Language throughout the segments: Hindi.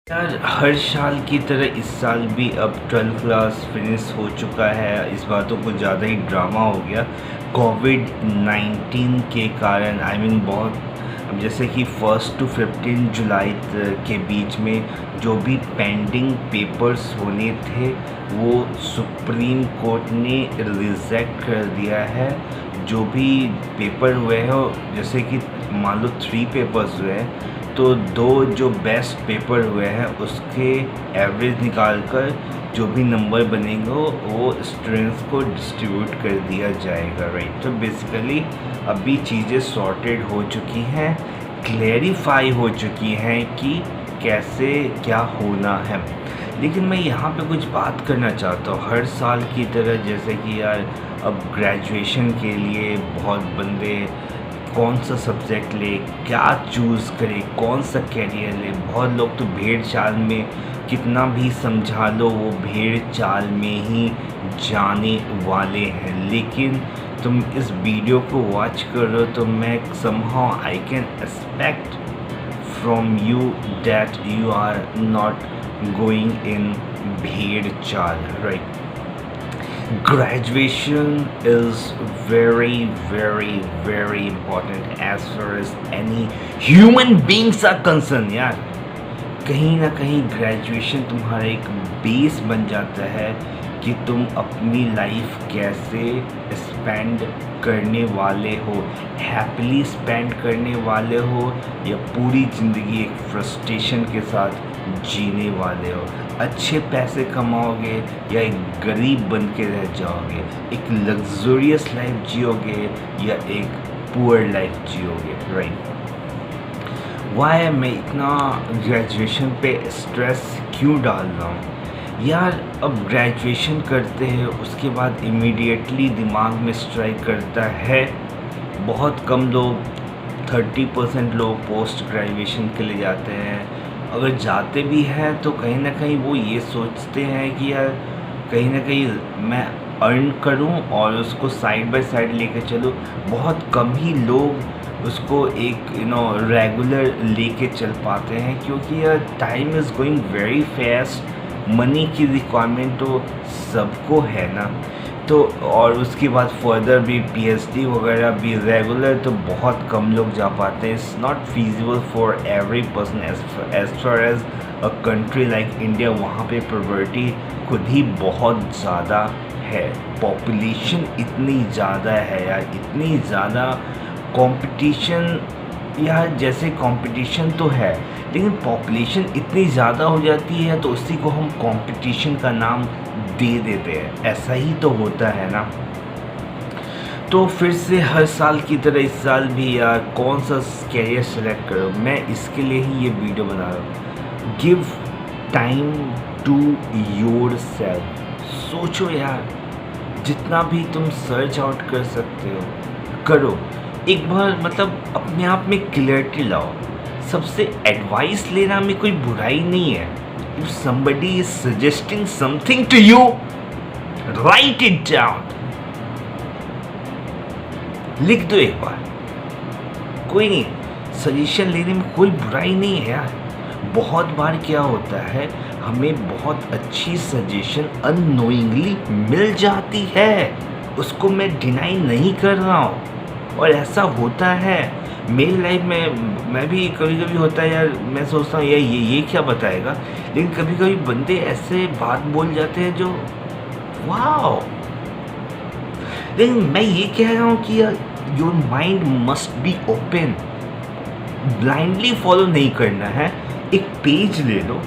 यार हर साल की तरह इस साल भी अब 12th क्लास फिनिश हो चुका है। इस बार तो कुछ ज़्यादा ही ड्रामा हो गया कोविड-19 के कारण। बहुत अब जैसे कि 1 to 15 जुलाई के बीच में जो भी पेंडिंग पेपर्स होने थे वो सुप्रीम कोर्ट ने रिजेक्ट कर दिया है। जो भी पेपर हुए हो, जैसे कि मान लो 3 पेपर्स हुए हैं तो 2 जो बेस्ट पेपर हुए हैं उसके एवरेज निकाल कर जो भी नंबर बनेंगे वो स्टूडेंट्स को डिस्ट्रीब्यूट कर दिया जाएगा, राइट। तो बेसिकली अभी चीज़ें सॉर्टेड हो चुकी हैं, क्लेरिफाई हो चुकी हैं कि कैसे क्या होना है। लेकिन मैं यहाँ पे कुछ बात करना चाहता हूँ। हर साल की तरह जैसे कि यार अब ग्रेजुएशन के लिए बहुत बंदे कौन सा सब्जेक्ट ले, क्या चूज़ करे, कौन सा कैरियर ले। बहुत लोग तो भेड़ चाल में कितना भी समझा लो वो भेड़ चाल में ही जाने वाले हैं। लेकिन तुम इस वीडियो को वॉच करो तो मैं somehow I can expect from you that you are not going in भेड़ चाल, right. Graduation is very very very important as far as any human beings are concerned यार। कहीं ना कहीं ग्रेजुएशन तुम्हारा एक बेस बन जाता है कि तुम अपनी लाइफ कैसे स्पेंड करने वाले हो, हैप्पीली स्पेंड करने वाले हो या पूरी ज़िंदगी एक फ्रस्ट्रेशन के साथ जीने वाले हो। अच्छे पैसे कमाओगे या एक गरीब बन के रह जाओगे, एक लग्जरियस लाइफ जियोगे या एक पुअर लाइफ जियोगे, राइट। वाई मैं इतना ग्रेजुएशन पे स्ट्रेस क्यों डाल रहा हूँ यार। अब ग्रेजुएशन करते हैं उसके बाद इमीडिएटली दिमाग में स्ट्राइक करता है, बहुत कम लोग 30% लोग पोस्ट ग्रेजुएशन के लिए जाते हैं। अगर जाते भी हैं तो कहीं ना कहीं वो ये सोचते हैं कि यार कहीं ना कहीं मैं अर्न करूं और उसको साइड बाय साइड लेके चलूं। बहुत कम ही लोग उसको एक रेगुलर लेके चल पाते हैं, क्योंकि यार time is going very fast. Money की रिक्वायरमेंट तो सबको है ना। तो और उसके बाद फर्दर भी पीएचडी वगैरह भी रेगुलर तो बहुत कम लोग जा पाते हैं। It's not feasible for every person as far as a country like India. वहाँ पे पॉवर्टी खुद ही बहुत ज़्यादा है, पॉपुलेशन इतनी ज़्यादा है यार, इतनी ज़्यादा कंपटीशन। यार जैसे कंपटीशन तो है लेकिन पॉपुलेशन इतनी ज़्यादा हो जाती है तो उसी को हम कंपटीशन का नाम दे देते हैं। ऐसा ही तो होता है ना। तो फिर से हर साल की तरह इस साल भी यार कौन सा कैरियर सेलेक्ट करो, मैं इसके लिए ही ये वीडियो बना रहा हूँ। Give time to yourself. सोचो यार, जितना भी तुम सर्च आउट कर सकते हो करो। एक बार अपने आप में क्लियरिटी लाओ। सबसे एडवाइस लेना में कोई बुराई नहीं है। If somebody is suggesting something to you, write it down. लिख दो एक बार, कोई नहीं। सजेशन लेने में कोई बुराई नहीं है यार। बहुत बार क्या होता है, हमें बहुत अच्छी सजेशन अननोइंगली मिल जाती है, उसको मैं डिनाई नहीं कर रहा हूँ और ऐसा होता है मेरी लाइफ में। मैं भी कभी कभी होता है यार, मैं सोचता हूँ यार ये क्या बताएगा, लेकिन कभी कभी बंदे ऐसे बात बोल जाते हैं जो वाओ। लेकिन मैं ये कह रहा हूँ कि यार your mind must be open. Blindly follow नहीं करना है। एक पेज ले लो,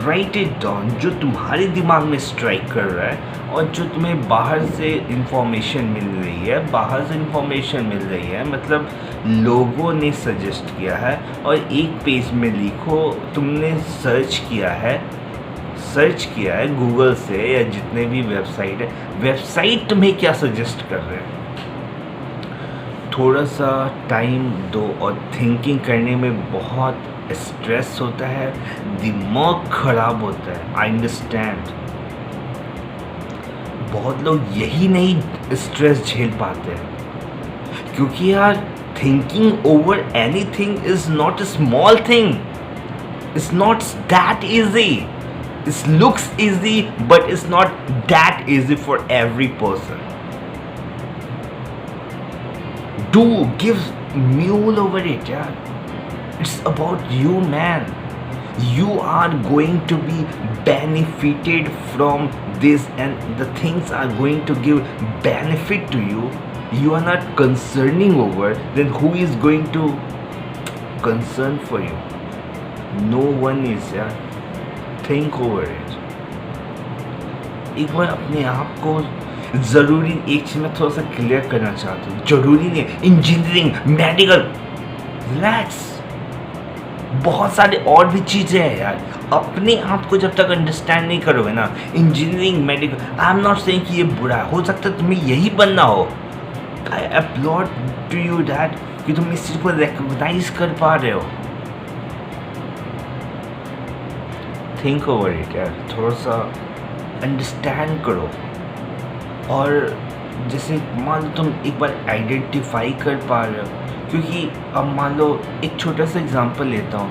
राइट इट डाउन, जो तुम्हारे दिमाग में स्ट्राइक कर रहा है और जो तुम्हें बाहर से इंफॉर्मेशन मिल रही है, लोगों ने सजेस्ट किया है, और एक पेज में लिखो तुमने सर्च किया है गूगल से या जितने भी वेबसाइट तुम्हें क्या सजेस्ट कर रहे हैं। थोड़ा सा टाइम दो। और थिंकिंग करने में बहुत स्ट्रेस होता है, दिमाग खराब होता है, आई अंडरस्टैंड। बहुत लोग यही नहीं स्ट्रेस झेल पाते हैं, क्योंकि यार thinking over anything is not a small thing. It's not that easy. It looks easy, but it's not that easy for every person. Do give mule over it, yeah. It's about you, man. You are going to be benefited from this, and the things are going to give benefit to you. You are not concerning over, then who is going to concern for you? No one is, yeah. Think over it. एक बार अपने आप को ज़रूरी एक चीज़ में थोड़ा सा क्लियर करना चाहता हूँ. जरूरी नहीं इंजीनियरिंग मेडिकल, रिलैक्स. बहुत सारे और भी चीज़ें हैं यार. अपने आप को जब तक अंडरस्टैंड नहीं करोगे ना, engineering medical, I am not saying कि ये बुरा है. हो सकता है तुम्हें यही बनना हो. आई अपलॉड टू यू दैट कि तुम इस चीज़ को रिकॉग्नाइज कर पा रहे हो. थिंक ओवर इट यार. थोड़ा सा अंडरस्टैंड करो. और जैसे मान लो तुम एक बार आइडेंटिफाई कर पा रहे हो, क्योंकि अब मान लो एक छोटा सा एग्जांपल लेता हूँ.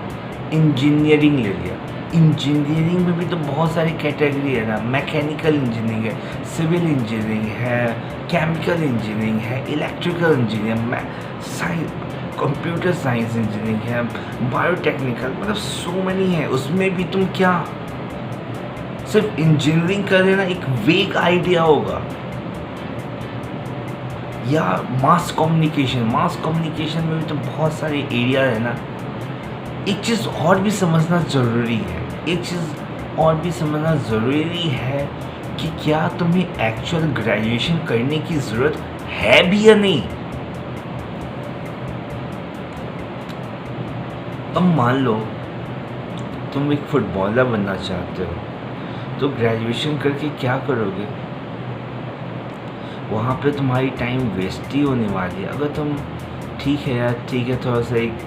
इंजीनियरिंग ले लिया. इंजीनियरिंग में भी तो बहुत सारी कैटेगरी है ना. मैकेनिकल इंजीनियरिंग है, सिविल इंजीनियरिंग है, केमिकल इंजीनियरिंग है, electrical engineering, science, computer science engineering है, बायोटेक्निकल, मतलब सो मैनी है. उसमें भी तुम क्या सिर्फ इंजीनियरिंग कर लेना एक वेग आइडिया होगा. या मास कम्युनिकेशन में भी तो बहुत सारे एरिया है ना. एक चीज़ और भी समझना ज़रूरी है, कि क्या तुम्हें एक्चुअल ग्रेजुएशन करने की ज़रूरत है भी या नहीं. अब मान लो तुम एक फुटबॉलर बनना चाहते हो, तो ग्रेजुएशन करके क्या करोगे. वहाँ पे तुम्हारी टाइम वेस्ट ही होने वाली है. अगर तुम ठीक है यार, ठीक है, थोड़ा सा एक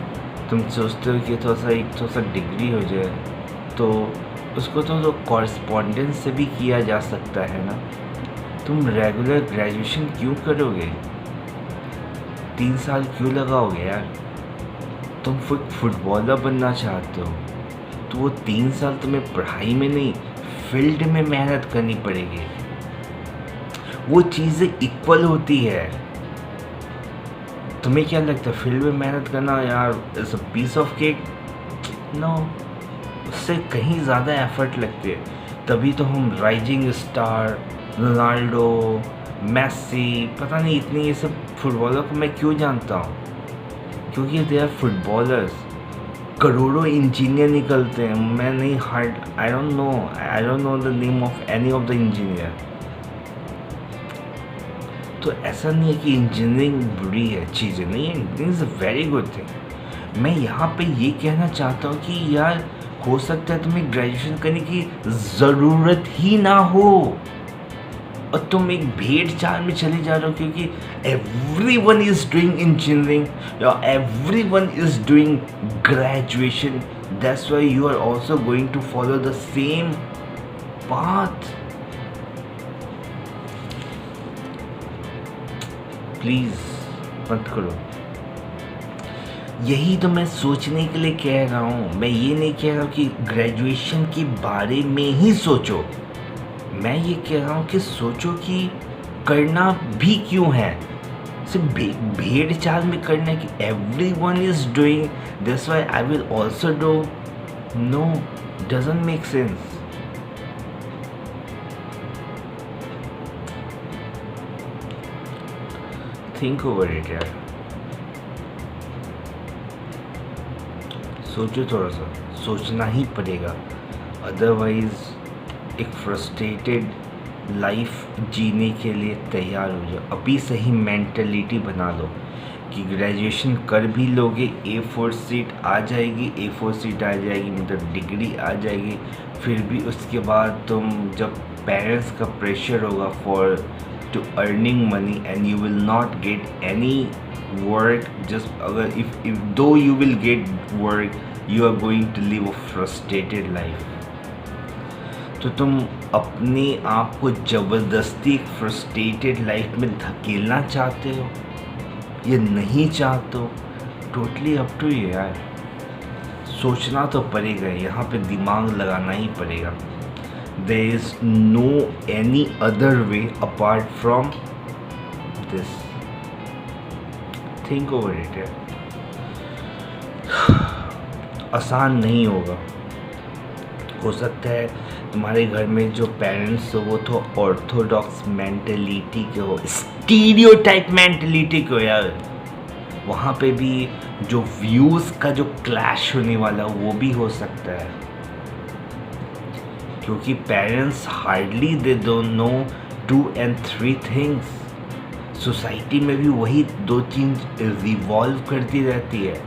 तुम सोचते हो कि थोड़ा सा डिग्री हो जाए, तो उसको तो कॉरस्पॉन्डेंस से भी किया जा सकता है ना. तुम रेगुलर ग्रेजुएशन क्यों करोगे. 3 साल क्यों लगाओगे यार. तुम फुटबॉलर बनना चाहते हो, तो वो 3 साल तुम्हें पढ़ाई में नहीं, फील्ड में मेहनत करनी पड़ेगी. वो चीज़ें इक्वल होती है. तुम्हें क्या लगता है फील्ड में मेहनत करना यार is a piece of cake. No, उससे कहीं ज़्यादा एफर्ट लगती है. तभी तो हम राइजिंग स्टार, रोनाल्डो, मेसी, पता नहीं इतने ये सब फुटबॉलर को मैं क्यों जानता हूँ, क्योंकि दे आर फुटबॉलर्स. करोड़ों इंजीनियर निकलते हैं. मैं नहीं I don't know the name of any of the engineer. तो ऐसा नहीं है कि इंजीनियरिंग बुरी है, चीज़ें नहीं है. Engineering is a very good thing. मैं यहाँ पे ये कहना चाहता हूँ कि यार हो सकता है तुम्हें ग्रेजुएशन करने की ज़रूरत ही ना हो, और तुम एक भेड़ चाल में चले जा रहे हो, क्योंकि everyone is doing engineering, everyone is doing graduation. That's why you are also going to follow the same path. Please मत करो. यही तो मैं सोचने के लिए कह रहा हूँ. मैं ये नहीं कह रहा हूँ कि ग्रेजुएशन के बारे में ही सोचो. मैं ये कह रहा हूँ कि सोचो कि करना भी क्यों है. सिर्फ भेड़ चाल में करना कि everyone is doing, that's why I will also do. No, doesn't make sense. Think over it यार. सोचो, थोड़ा सा सोचना ही पड़ेगा. अदरवाइज एक फ्रस्ट्रेटेड लाइफ जीने के लिए तैयार हो जाओ. अभी से ही मेंटलिटी बना लो कि ग्रेजुएशन कर भी लोगे, A4 सीट आ जाएगी, मतलब डिग्री आ जाएगी. फिर भी उसके बाद तुम जब पेरेंट्स का प्रेशर होगा for to earning money, and you will not get any work. Just अगर if though you will get work, you are going to live a frustrated life. तो तुम अपने आप को ज़बरदस्ती फ्रस्ट्रेटेड लाइफ में धकेलना चाहते हो या नहीं चाहते हो, टोटली अप टू यू यार. सोचना तो पड़ेगा, यहाँ पे दिमाग लगाना ही पड़ेगा. There is no any other way apart from this. Think over it. यार आसान नहीं होगा. हो सकता है तुम्हारे घर में जो पेरेंट्स हो वो तो ऑर्थोडॉक्स मेंटेलिटी के हो, स्टीरियोटाइप मेंटेलिटी के हो यार. वहाँ पे भी जो व्यूज़ का जो क्लैश होने वाला वो भी हो सकता है, क्योंकि parents hardly they don't know 2 and 3 things. Society में भी वही 2 चीज़ रिवॉल्व करती रहती है.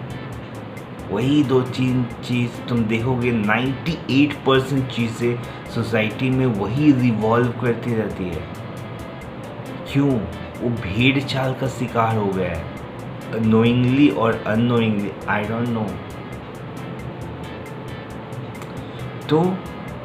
वही 2 चीज़ तुम देखोगे, 98% चीज़ें सोसाइटी में वही रिवॉल्व करती रहती है. क्यों? वो भेड़ चाल का शिकार हो गया है, नोइंगली और अननोइंगली, आई डोंट नो. तो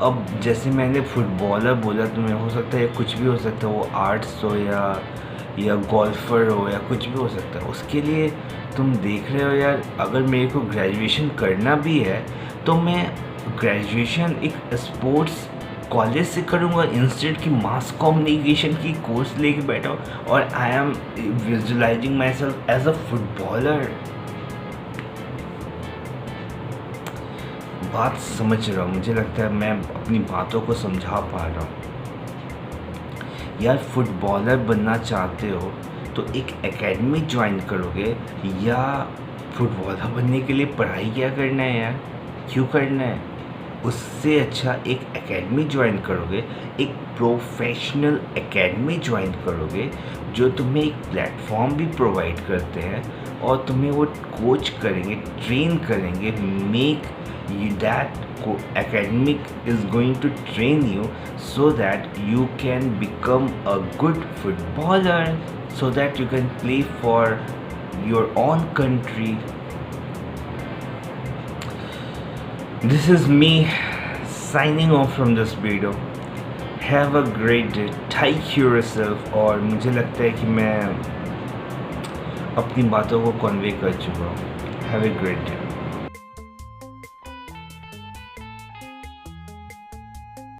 अब जैसे मैंने फुटबॉलर बोला, तो मैं हो सकता है कुछ भी हो सकता है, वो आर्ट्स हो या गोल्फर हो या कुछ भी हो सकता है. उसके लिए तुम देख रहे हो यार, अगर मेरे को ग्रेजुएशन करना भी है तो मैं ग्रेजुएशन एक स्पोर्ट्स कॉलेज से करूँगा इंस्टेड की मास कम्युनिकेशन की कोर्स लेके बैठा हूँ और I am visualising myself as a footballer. बात समझ रहा हूँ, मुझे लगता है मैं अपनी बातों को समझा पा रहा हूँ. यार फुटबॉलर बनना चाहते हो तो एक एकेडमी ज्वाइन करोगे, या फुटबॉलर बनने के लिए पढ़ाई क्या करना है यार, क्यों करना है? उससे अच्छा एक एकेडमी ज्वाइन करोगे, एक प्रोफेशनल एकेडमी ज्वाइन करोगे जो तुम्हें एक प्लेटफॉर्म भी प्रोवाइड करते हैं और तुम्हें वो कोच करेंगे, ट्रेन करेंगे. Make that academic is going to train you so that you can become a good footballer, so that you can play for your own country. This is me signing off from this video. Have a great day. Take care of yourself. और मुझे लगता है कि मैं अपनी बातों को कन्वे कर चुका हूँ. Have a great day.